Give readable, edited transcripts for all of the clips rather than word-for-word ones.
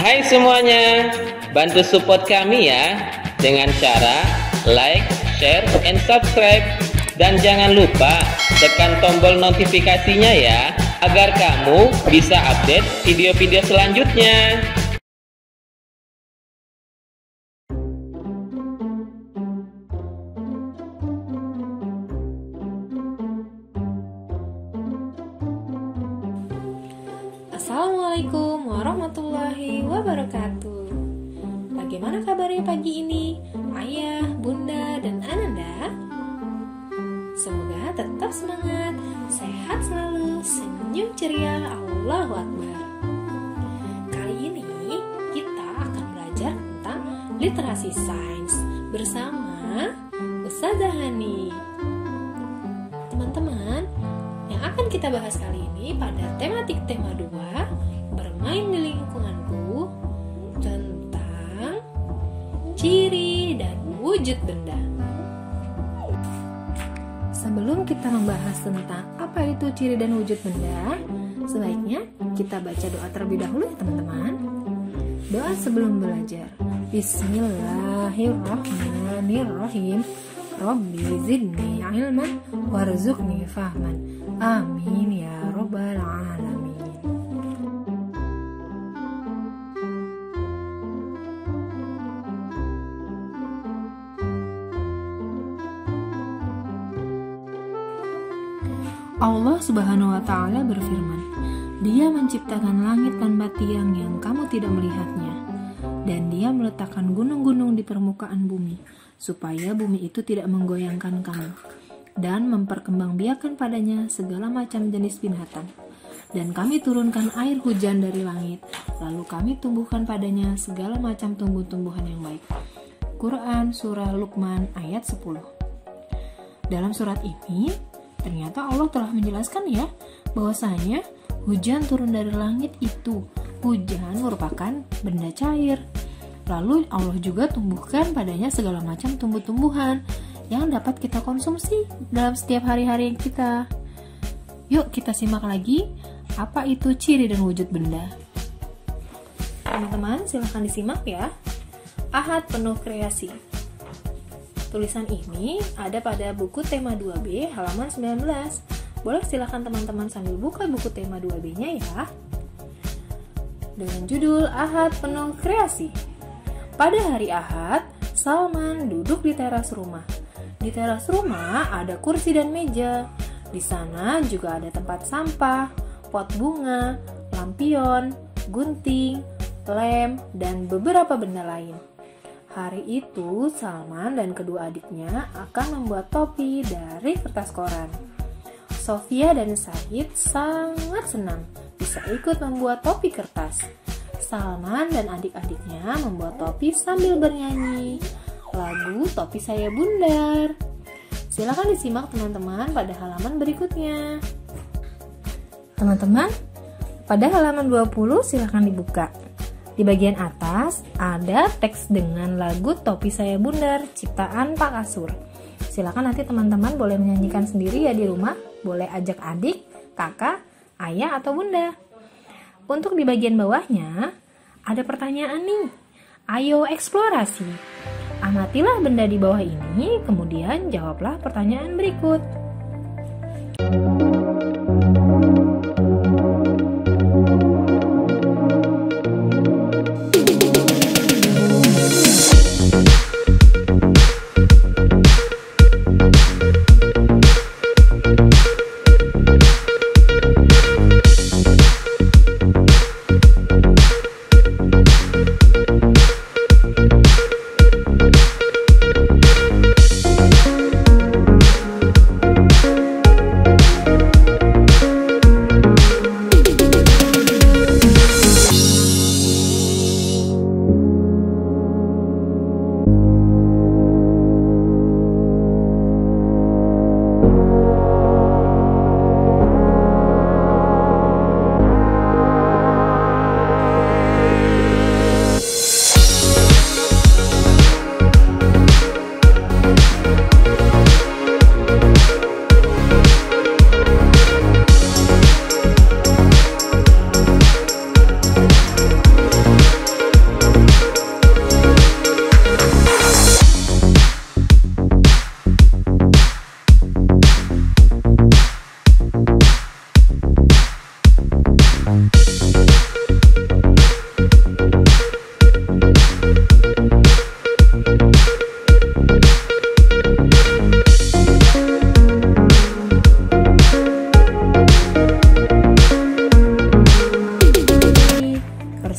Hai semuanya, bantu support kami ya dengan cara like, share, and subscribe. Dan jangan lupa tekan tombol notifikasinya ya, agar kamu bisa update video-video selanjutnya. Assalamualaikum warahmatullahi wabarakatuh. Bagaimana kabarnya pagi ini, Ayah, Bunda, dan Ananda? Semoga tetap semangat, sehat selalu, senyum ceria, Allahu Akbar. Kali ini kita akan belajar tentang literasi sains bersama Ustazah Hani. Teman-teman, yang akan kita bahas kali ini pada tematik tema 2, bermain di lingkunganku, tentang ciri dan wujud benda. Sebelum kita membahas tentang apa itu ciri dan wujud benda, sebaiknya kita baca doa terlebih dahulu ya teman-teman. Doa sebelum belajar. Bismillahirrahmanirrahim. Rabbi zidni ilman warzuqni fahman. Amin ya rabbal alamin. Allah Subhanahu wa Ta'ala berfirman, Dia menciptakan langit dan batiang yang kamu tidak melihatnya, dan Dia meletakkan gunung-gunung di permukaan bumi, supaya bumi itu tidak menggoyangkan kamu, dan memperkembangbiakan padanya segala macam jenis binatang. Dan kami turunkan air hujan dari langit, lalu kami tumbuhkan padanya segala macam tumbuh-tumbuhan yang baik. Quran Surah Luqman ayat 10. Dalam surat ini, ternyata Allah telah menjelaskan ya, bahwasanya hujan turun dari langit itu, hujan merupakan benda cair. Lalu Allah juga tumbuhkan padanya segala macam tumbuh-tumbuhan yang dapat kita konsumsi dalam setiap hari-hari kita. Yuk kita simak lagi, apa itu ciri dan wujud benda. Teman-teman silahkan disimak ya. Ahad penuh kreasi. Tulisan ini ada pada buku tema 2B halaman 19. Boleh silakan teman-teman sambil buka buku tema 2B-nya ya. Dengan judul Ahad Penuh Kreasi. Pada hari Ahad, Salman duduk di teras rumah. Di teras rumah ada kursi dan meja. Di sana juga ada tempat sampah, pot bunga, lampion, gunting, lem, dan beberapa benda lain. Hari itu, Salman dan kedua adiknya akan membuat topi dari kertas koran. Sofia dan Syahid sangat senang bisa ikut membuat topi kertas. Salman dan adik-adiknya membuat topi sambil bernyanyi lagu Topi Saya Bundar. Silakan disimak teman-teman pada halaman berikutnya. Teman-teman, pada halaman 20 silakan dibuka. Di bagian atas ada teks dengan lagu Topi Saya Bundar ciptaan Pak Kasur. Silakan nanti teman-teman boleh menyanyikan sendiri ya di rumah. Boleh ajak adik, kakak, ayah atau bunda. Untuk di bagian bawahnya ada pertanyaan nih. Ayo eksplorasi. Amatilah benda di bawah ini, kemudian jawablah pertanyaan berikut.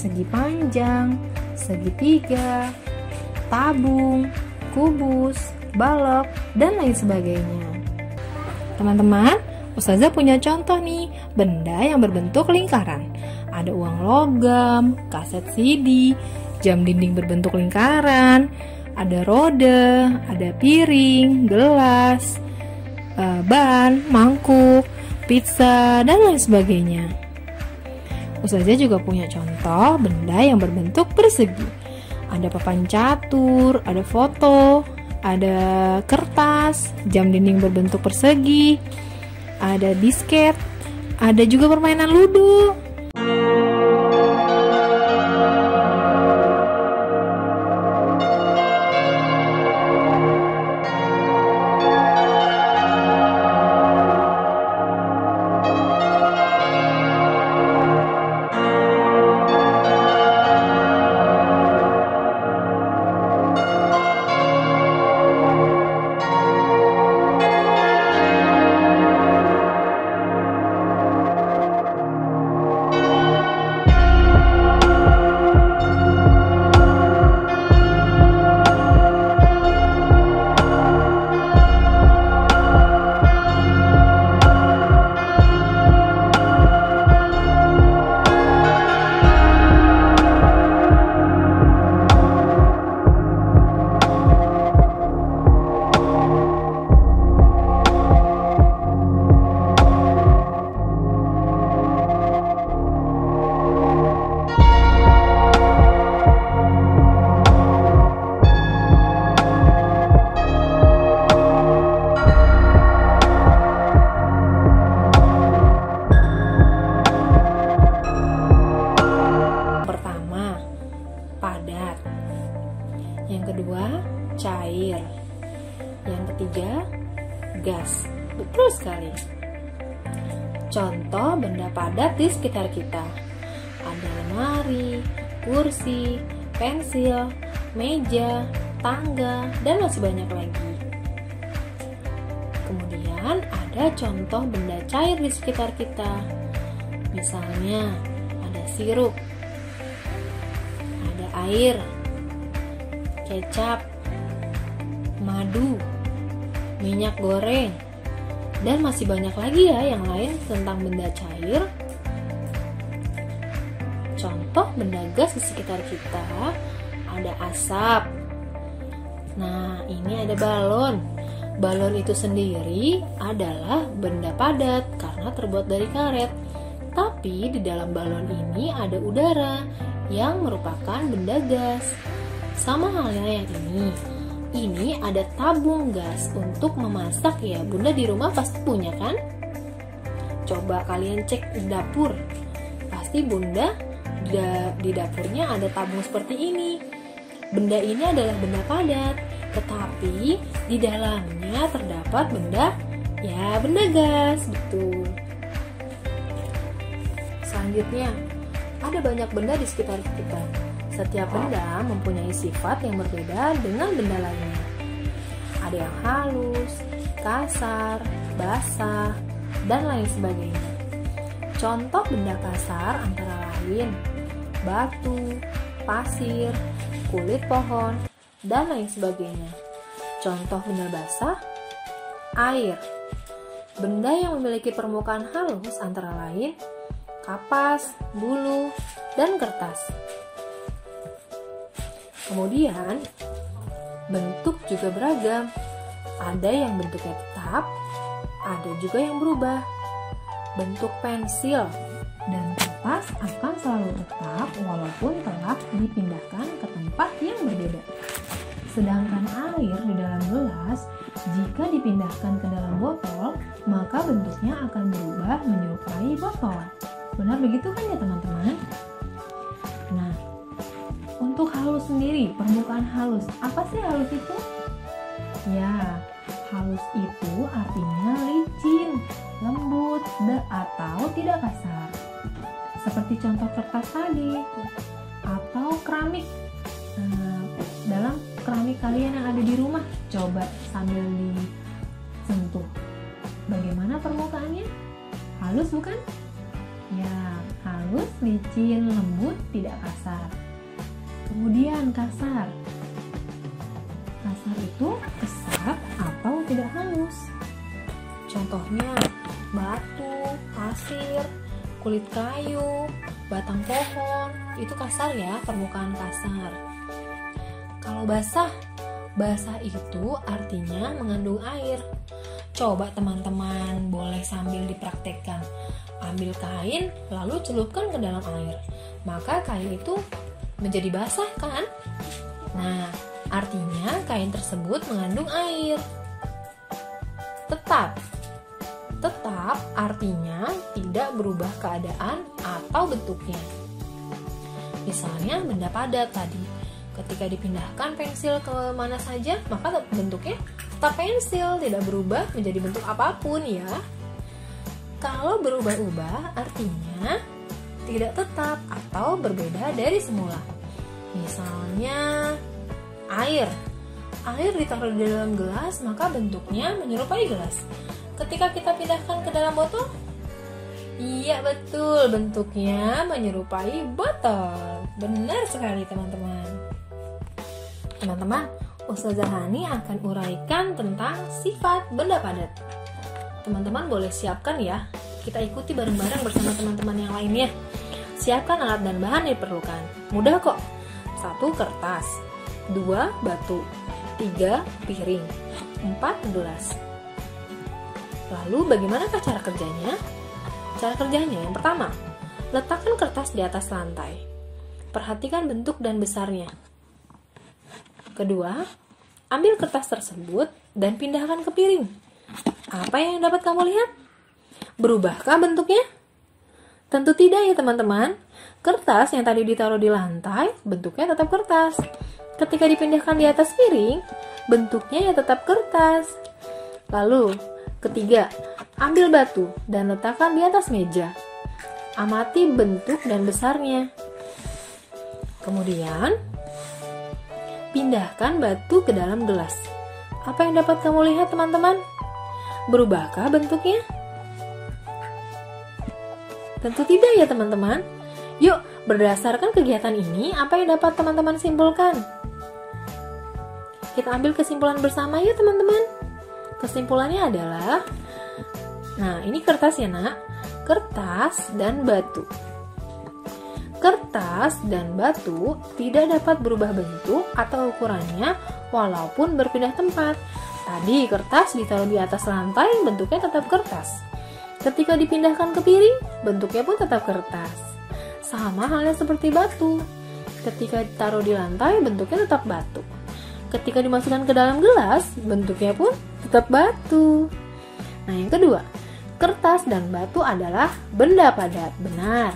segi panjang, segitiga, tabung, kubus, balok, dan lain sebagainya. Teman-teman, Ustazah punya contoh nih, benda yang berbentuk lingkaran. Ada uang logam, kaset CD, jam dinding berbentuk lingkaran, ada roda, ada piring, gelas, ban, mangkuk, pizza, dan lain sebagainya. Ustazah juga punya contoh benda yang berbentuk persegi. Ada papan catur, ada foto, ada kertas, jam dinding berbentuk persegi, ada disket, ada juga permainan ludo. Yang kedua, cair. Yang ketiga, gas. Betul sekali. Contoh benda padat di sekitar kita. Ada lemari, kursi, pensil, meja, tangga, dan masih banyak lagi. Kemudian ada contoh benda cair di sekitar kita. Misalnya, ada sirup, ada air, kecap, madu, minyak goreng, dan masih banyak lagi ya yang lain tentang benda cair. Contoh benda gas di sekitar kita, ada asap. Nah, ini ada balon. Balon itu sendiri adalah benda padat karena terbuat dari karet. Tapi di dalam balon ini ada udara yang merupakan benda gas. Sama halnya yang ini. Ini ada tabung gas untuk memasak ya. Bunda di rumah pasti punya kan? Coba kalian cek di dapur. Pasti Bunda di dapurnya ada tabung seperti ini. Benda ini adalah benda padat, tetapi di dalamnya terdapat benda gas, betul. Selanjutnya, ada banyak benda di sekitar kita. Setiap benda mempunyai sifat yang berbeda dengan benda lainnya. Ada yang halus, kasar, basah, dan lain sebagainya. Contoh benda kasar antara lain batu, pasir, kulit pohon, dan lain sebagainya. Contoh benda basah, air. Benda yang memiliki permukaan halus antara lain kapas, bulu, dan kertas. Kemudian, bentuk juga beragam. Ada yang bentuknya tetap, ada juga yang berubah. Bentuk pensil dan kertas akan selalu tetap walaupun telah dipindahkan ke tempat yang berbeda. Sedangkan air di dalam gelas, jika dipindahkan ke dalam botol, maka bentuknya akan berubah menyerupai botol. Benar begitu kan ya teman-teman? Nah, untuk halus sendiri, permukaan halus, apa sih halus itu? Ya, halus itu artinya licin, lembut, atau tidak kasar. Seperti contoh kertas tadi, atau keramik. Dalam keramik kalian yang ada di rumah, coba sambil disentuh. Bagaimana permukaannya? Halus bukan? Ya, halus, licin, lembut, tidak kasar. Kemudian kasar. Kasar itu kesat atau tidak halus. Contohnya batu, pasir, kulit kayu, batang pohon, itu kasar ya, permukaan kasar. Kalau basah, basah itu artinya mengandung air. Coba teman-teman boleh sambil dipraktekkan. Ambil kain lalu celupkan ke dalam air. Maka kain itu menjadi basah kan? Nah, artinya kain tersebut mengandung air. Tetap artinya tidak berubah keadaan atau bentuknya. Misalnya benda padat tadi, ketika dipindahkan pensil ke mana saja, maka bentuknya tetap pensil, tidak berubah menjadi bentuk apapun ya. Kalau berubah-ubah artinya tidak tetap atau berbeda dari semula. Misalnya air ditaruh di dalam gelas, maka bentuknya menyerupai gelas. Ketika kita pindahkan ke dalam botol, iya betul, bentuknya menyerupai botol. Benar sekali teman-teman. Teman-teman, Ustazah Hani akan uraikan tentang sifat benda padat. Teman-teman boleh siapkan ya, kita ikuti bareng-bareng bersama teman-teman yang lainnya. Siapkan alat dan bahan yang diperlukan. Mudah kok. 1 kertas, 2 batu, 3 piring, 4 gelas. Lalu bagaimanakah cara kerjanya? Cara kerjanya yang pertama, letakkan kertas di atas lantai. Perhatikan bentuk dan besarnya. Kedua, ambil kertas tersebut dan pindahkan ke piring. Apa yang dapat kamu lihat? Berubahkah bentuknya? Tentu tidak ya teman-teman. Kertas yang tadi ditaruh di lantai, bentuknya tetap kertas. Ketika dipindahkan di atas piring, bentuknya ya tetap kertas. Lalu, ketiga, ambil batu dan letakkan di atas meja. Amati bentuk dan besarnya. Kemudian, pindahkan batu ke dalam gelas. Apa yang dapat kamu lihat teman-teman? Berubahkah bentuknya? Tentu tidak ya teman-teman. Yuk, berdasarkan kegiatan ini, apa yang dapat teman-teman simpulkan? Kita ambil kesimpulan bersama ya teman-teman. Kesimpulannya adalah, nah ini kertas ya nak, kertas dan batu. Kertas dan batu tidak dapat berubah bentuk atau ukurannya walaupun berpindah tempat. Tadi kertas ditaruh di atas lantai, bentuknya tetap kertas. Ketika dipindahkan ke piring, bentuknya pun tetap kertas. Sama halnya seperti batu. Ketika ditaruh di lantai, bentuknya tetap batu. Ketika dimasukkan ke dalam gelas, bentuknya pun tetap batu. Nah, yang kedua, kertas dan batu adalah benda padat. Benar.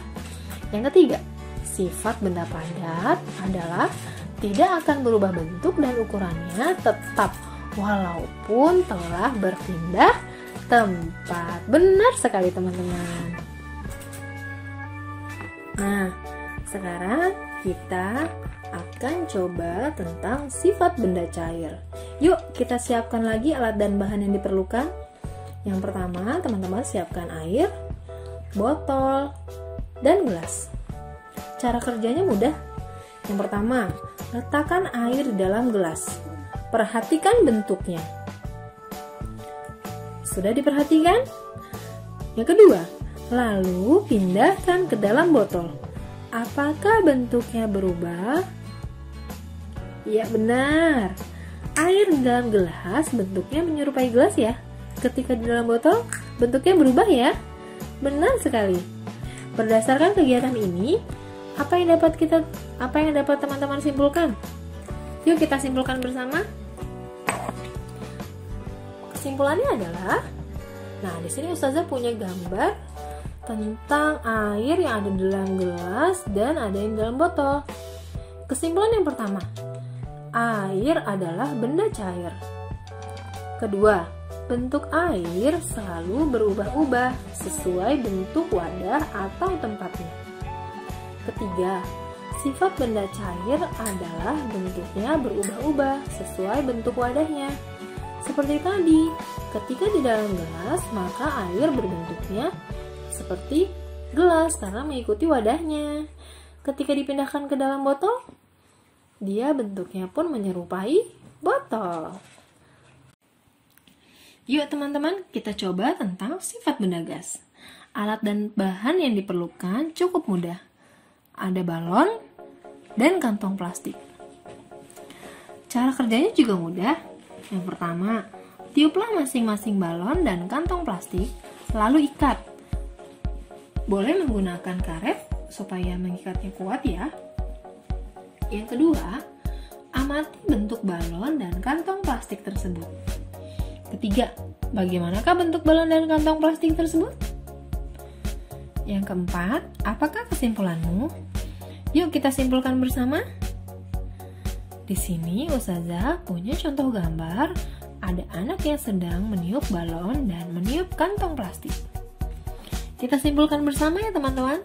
Yang ketiga, sifat benda padat adalah tidak akan berubah bentuk dan ukurannya tetap walaupun telah berpindah tempat. Benar sekali teman-teman. Nah, sekarang kita akan coba tentang sifat benda cair. Yuk, kita siapkan lagi alat dan bahan yang diperlukan. Yang pertama, teman-teman siapkan air, botol, dan gelas. Cara kerjanya mudah. Yang pertama, letakkan air di dalam gelas. Perhatikan bentuknya. Sudah diperhatikan? Yang kedua, lalu pindahkan ke dalam botol. Apakah bentuknya berubah? Ya benar. Air di dalam gelas bentuknya menyerupai gelas ya. Ketika di dalam botol, bentuknya berubah ya. Benar sekali. Berdasarkan kegiatan ini, apa yang dapat teman-teman simpulkan? Yuk kita simpulkan bersama. Kesimpulannya adalah, nah di sini Ustazah punya gambar tentang air yang ada di dalam gelas dan ada yang di dalam botol. Kesimpulan yang pertama, air adalah benda cair. Kedua, bentuk air selalu berubah-ubah sesuai bentuk wadah atau tempatnya. Ketiga, sifat benda cair adalah bentuknya berubah-ubah sesuai bentuk wadahnya. Seperti tadi, ketika di dalam gelas, maka air berbentuknya seperti gelas karena mengikuti wadahnya. Ketika dipindahkan ke dalam botol, dia bentuknya pun menyerupai botol. Yuk teman-teman, kita coba tentang sifat benda gas. Alat dan bahan yang diperlukan cukup mudah. Ada balon dan kantong plastik. Cara kerjanya juga mudah. Yang pertama, tiuplah masing-masing balon dan kantong plastik, lalu ikat. Boleh menggunakan karet supaya mengikatnya kuat ya. Yang kedua, amati bentuk balon dan kantong plastik tersebut. Ketiga, bagaimanakah bentuk balon dan kantong plastik tersebut? Yang keempat, apakah kesimpulanmu? Yuk kita simpulkan bersama. Di sini Ustazah punya contoh gambar, ada anak yang sedang meniup balon dan meniup kantong plastik. Kita simpulkan bersama ya teman-teman.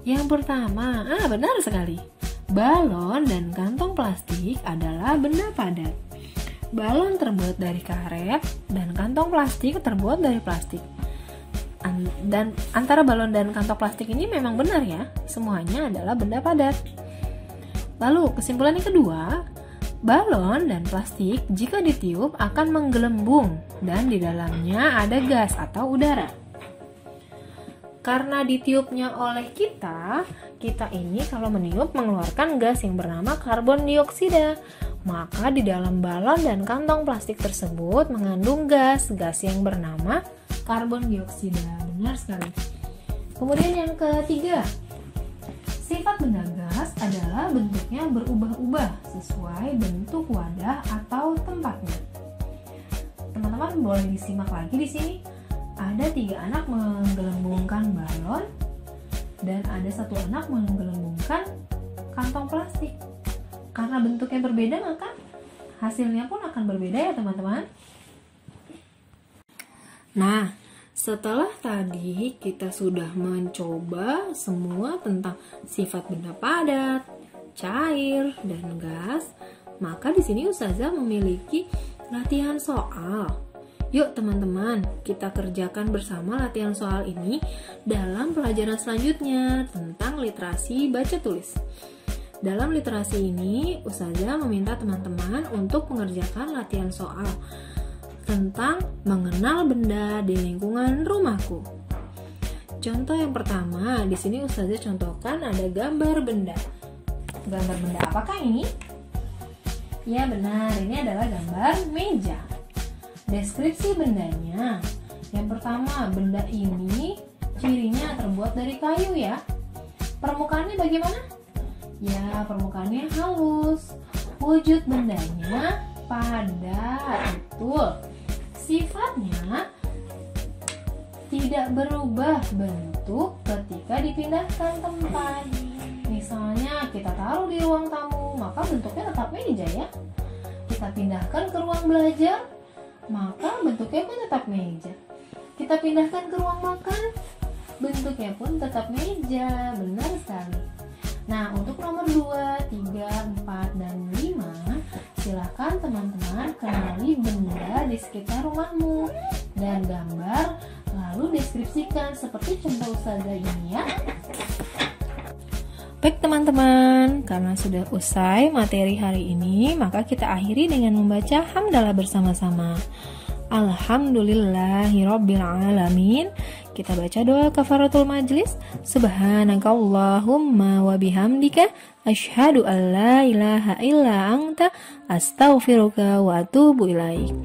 Yang pertama, benar sekali. Balon dan kantong plastik adalah benda padat. Balon terbuat dari karet dan kantong plastik terbuat dari plastik. Dan antara balon dan kantong plastik ini memang benar ya, semuanya adalah benda padat. Lalu kesimpulan yang kedua, balon dan plastik jika ditiup akan menggelembung dan di dalamnya ada gas atau udara. Karena ditiupnya oleh kita ini kalau meniup mengeluarkan gas yang bernama karbon dioksida. Maka di dalam balon dan kantong plastik tersebut mengandung gas yang bernama karbon dioksida. Benar sekali. Kemudian yang ketiga, sifat benda gas adalah bentuknya berubah-ubah sesuai bentuk wadah atau tempatnya. Teman-teman boleh disimak lagi di sini. Ada 3 anak menggelembungkan balon dan ada 1 anak menggelembungkan kantong plastik. Karena bentuknya berbeda maka hasilnya pun akan berbeda ya teman-teman. Nah, setelah tadi kita sudah mencoba semua tentang sifat benda padat, cair, dan gas, maka di sini Ustazah memiliki latihan soal. Yuk teman-teman, kita kerjakan bersama latihan soal ini dalam pelajaran selanjutnya tentang literasi baca tulis. Dalam literasi ini, Ustazah meminta teman-teman untuk mengerjakan latihan soal tentang mengenal benda di lingkungan rumahku. Contoh yang pertama, di sini Ustazah contohkan ada gambar benda. Gambar benda apakah ini? Ya benar, ini adalah gambar meja. Deskripsi bendanya. Yang pertama, benda ini cirinya terbuat dari kayu ya. Permukaannya bagaimana? Ya, permukaannya halus. Wujud bendanya padat, betul. Sifatnya tidak berubah bentuk ketika dipindahkan tempat. Misalnya kita taruh di ruang tamu, maka bentuknya tetap meja ya. Kita pindahkan ke ruang belajar, maka bentuknya pun tetap meja. Kita pindahkan ke ruang makan, bentuknya pun tetap meja. Benar sekali. Nah, untuk nomor 2, 3, 4, dan 5, silakan teman-teman kenali benda di sekitar rumahmu dan gambar, lalu deskripsikan seperti contoh Ustazah ini ya. Baik teman-teman, karena sudah usai materi hari ini, maka kita akhiri dengan membaca hamdalah bersama-sama. Alhamdulillahirrabbilalamin. Kita baca doa kafaratul majlis. Subhanakallahumma wa bihamdika asyhadu an la ilaha illa anta astaghfiruka wa atubu ilaik.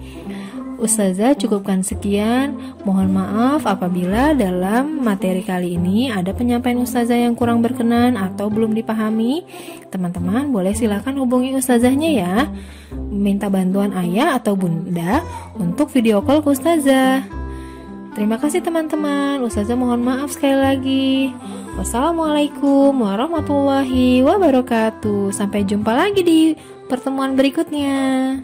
Ustazah cukupkan sekian. Mohon maaf apabila dalam materi kali ini ada penyampaian Ustazah yang kurang berkenan atau belum dipahami. Teman-teman boleh silakan hubungi Ustazahnya ya. Minta bantuan ayah atau bunda untuk video call ke Ustazah. Terima kasih teman-teman. Ustazah mohon maaf sekali lagi. Wassalamualaikum warahmatullahi wabarakatuh. Sampai jumpa lagi di pertemuan berikutnya.